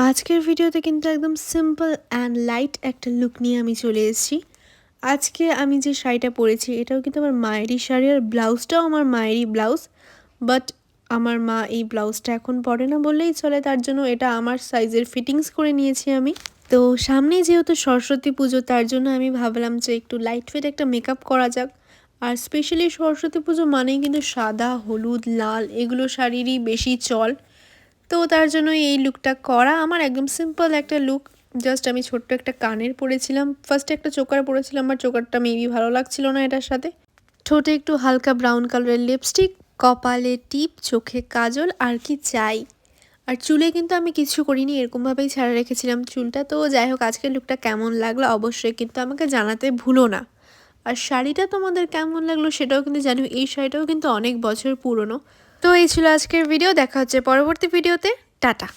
আজকের ভিডিওতে কিন্তু একদম সিম্পল অ্যান্ড লাইট একটা লুক নিয়ে আমি চলে এসেছি। আজকে আমি যে শাড়িটা পরেছি এটাও কিন্তু আমার মায়েরই শাড়ি, আর ব্লাউজটাও আমার মায়েরই ব্লাউজ। বাট আমার মা এই ব্লাউজটা এখন পরে না বললেই চলে, তার জন্য এটা আমার সাইজের ফিটিংস করে নিয়েছি আমি। তো সামনেই যেহেতু সরস্বতী পুজো, তার জন্য আমি ভাবলাম যে একটু লাইট ফিট একটা মেকআপ করা যাক। আর স্পেশালি সরস্বতী পুজো মানেই কিন্তু সাদা, হলুদ, লাল এগুলো শাড়িরই বেশি চল। তো তার জন্য এই লুকটা করা আমার একদম সিম্পল একটা লুক। জাস্ট আমি ছোট্ট একটা কানের পরেছিলাম, ফার্স্টে একটা চোকার পরেছিলাম, আমার চোকারটা মেবি ভালো লাগছিল না এটার সাথে। ঠোঁটে একটু হালকা ব্রাউন কালারের লিপস্টিক, কপালে টিপ, চোখে কাজল, আর কি চাই। আর চুলে কিন্তু আমি কিছু করিনি, এরকমভাবেই ছাড়া রেখেছিলাম চুলটা। তো যাই হোক, আজকের লুকটা কেমন লাগলো অবশ্যই কিন্তু আমাকে জানাতে ভুলো না। আর শাড়িটা তোমাদের কেমন লাগলো সেটাও কিন্তু জানিও, এই শাড়িটাও কিন্তু অনেক বছর পুরনো। তো এই ছিল আজকের ভিডিও, দেখা হচ্ছে পরবর্তী ভিডিওতে। টাটা।